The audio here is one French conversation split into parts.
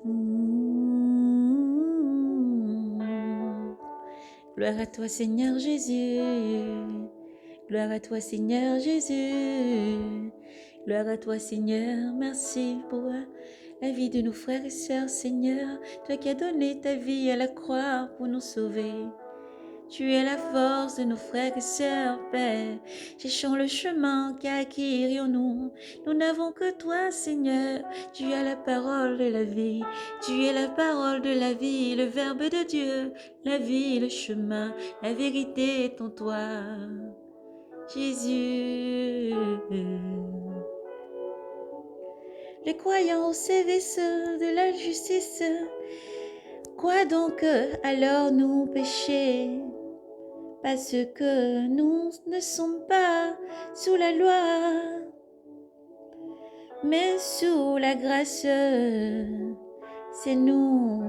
Mm. Gloire à toi Seigneur Jésus, gloire à toi Seigneur Jésus, gloire à toi Seigneur, merci pour la vie de nos frères et sœurs Seigneur, toi qui as donné ta vie à la croix pour nous sauver. Tu es la force de nos frères et sœurs, Père. Cherchons le chemin qu'à nous. Nous n'avons que toi, Seigneur. Tu as la parole de la vie. Tu es la parole de la vie, le Verbe de Dieu. La vie, le chemin, la vérité est en toi. Jésus. Les croyants au service de la justice. Quoi donc alors nous pécher? Parce que nous ne sommes pas sous la loi, mais sous la grâce, c'est nous.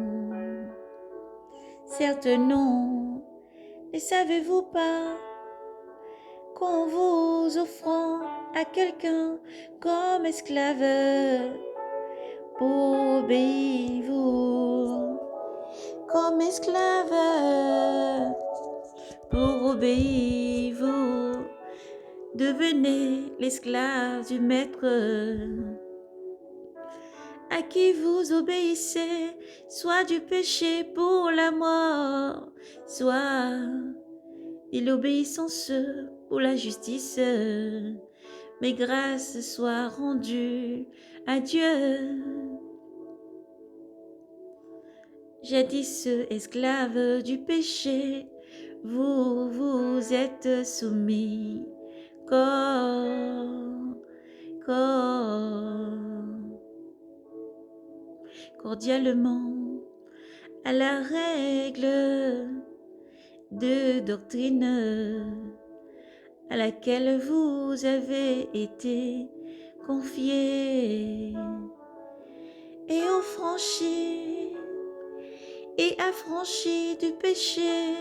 Certes non, ne savez-vous pas qu'en vous offrant à quelqu'un comme esclave, pour obéir vous, comme esclave, pour obéir vous, devenez l'esclave du maître à qui vous obéissez, soit du péché pour la mort, soit de l'obéissance pour la justice. Mais grâce soit rendue à Dieu. Jadis esclave du péché, vous vous êtes soumis cordialement à la règle de doctrine à laquelle vous avez été confiés et affranchis du péché,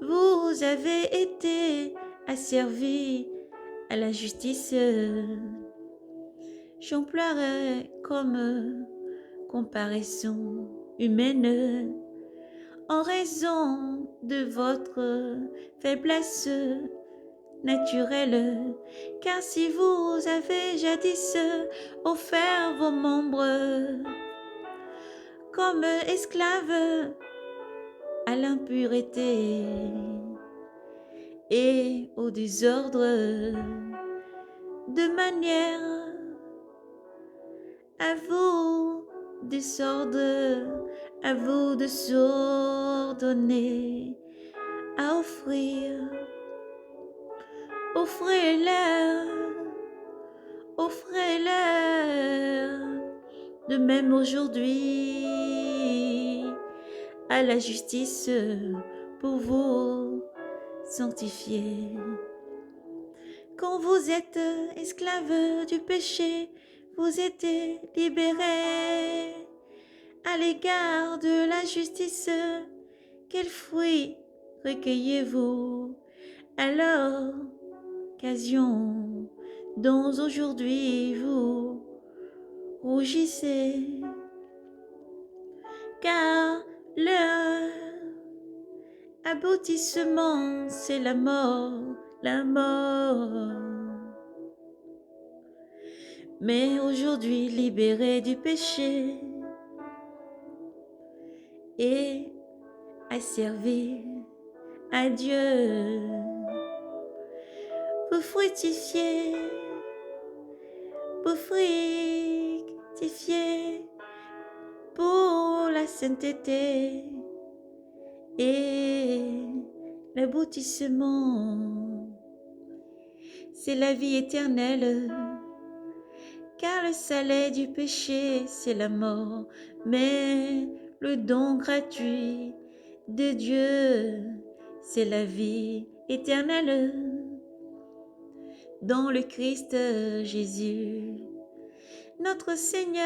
vous avez été asservis à la justice. J'emploierai comme comparaison humaine en raison de votre faiblesse naturelle, car si vous avez jadis offert vos membres comme esclaves à l'impureté et au désordre, de manière à vous de s'ordonner à offrez-leur de même aujourd'hui à la justice pour vous sanctifier. Quand vous êtes esclaves du péché, vous êtes libérés à l'égard de la justice. Quel fruit recueillez-vous à l'occasion dont aujourd'hui vous rougissez? Car leur aboutissement, c'est la mort, la mort. Mais aujourd'hui libérés du péché et asservis à Dieu, vous fructifiez pour la sainteté et l'aboutissement, c'est la vie éternelle. Car le salaire du péché, c'est la mort, mais le don gratuit de Dieu, c'est la vie éternelle dans le Christ Jésus, notre Seigneur.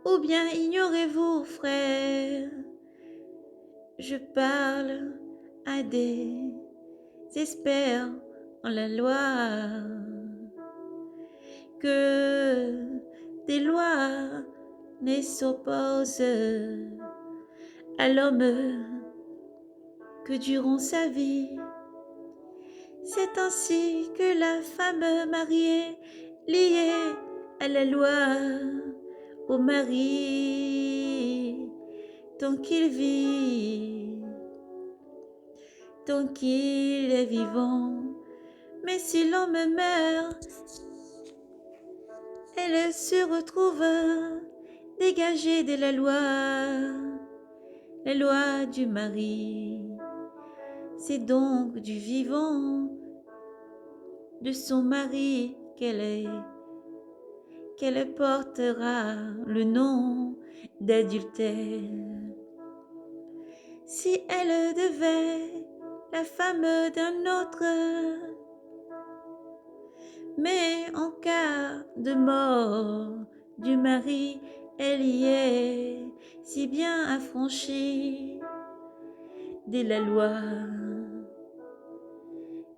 Ou bien ignorez-vous, frères, je parle à des experts en la loi, que des lois ne s'opposent à l'homme que durant sa vie. C'est ainsi que la femme mariée, liée à la loi, au mari, tant qu'il vit, tant qu'il est vivant. Mais si l'homme meurt, elle se retrouve dégagée de la loi du mari. C'est donc du vivant de son mari qu'elle portera le nom d'adultère. Si elle devait la femme d'un autre, mais en cas de mort du mari, elle y est si bien affranchie de la loi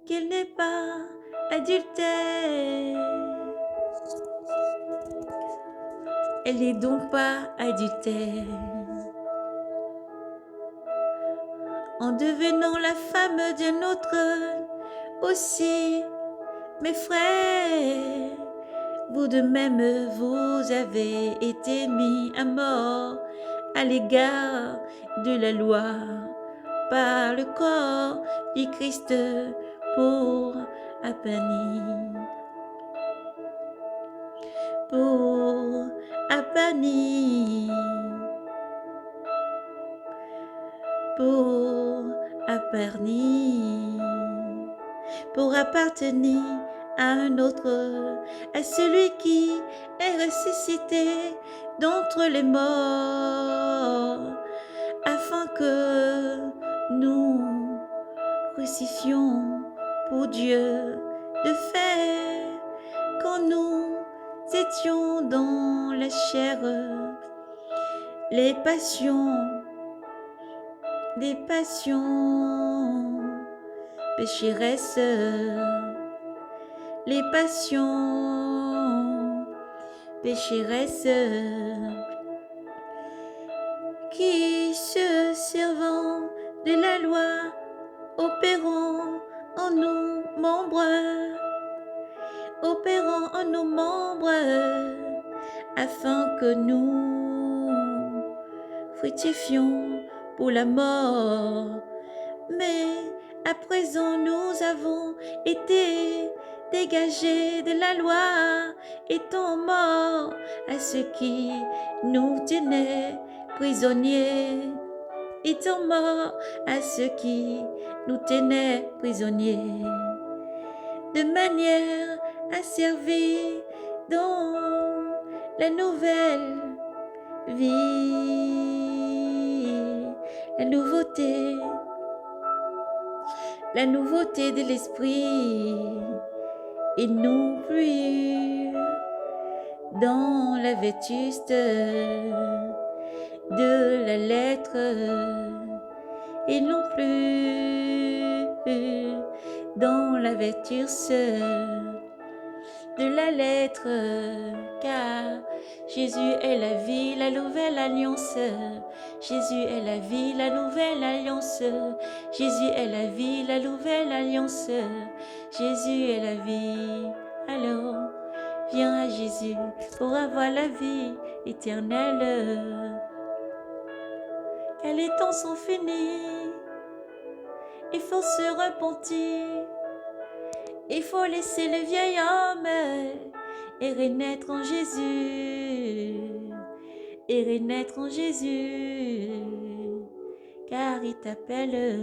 qu'elle n'est pas adultère. Elle n'est donc pas adultère. En devenant la femme d'un autre aussi, mes frères, vous de même, vous avez été mis à mort à l'égard de la loi par le corps du Christ pour aplanir, pour appartenir à un autre, à celui qui est ressuscité d'entre les morts, afin que nous crucifions pour Dieu de fait, quand nous étions dans la chair, les passions pécheresses, les passions pécheresses qui, se servant de la loi, opérant en nos membres, afin que nous fructifions pour la mort. Mais à présent nous avons été dégagés de la loi, étant morts à ce qui nous tenait prisonniers, étant morts à ce qui nous tenait prisonniers, de manière à servir dans la nouvelle vie, la nouveauté de l'esprit, et non plus dans la vétuste de la lettre, et non plus dans la vétuste de la lettre, car Jésus est la vie, la nouvelle alliance. Jésus est la vie, la nouvelle alliance. Jésus est la vie, la nouvelle alliance. Jésus est la vie. Alors, viens à Jésus pour avoir la vie éternelle. Car les temps sont finis, il faut se repentir. Il faut laisser le vieil homme et renaître en Jésus, car il t'appelle.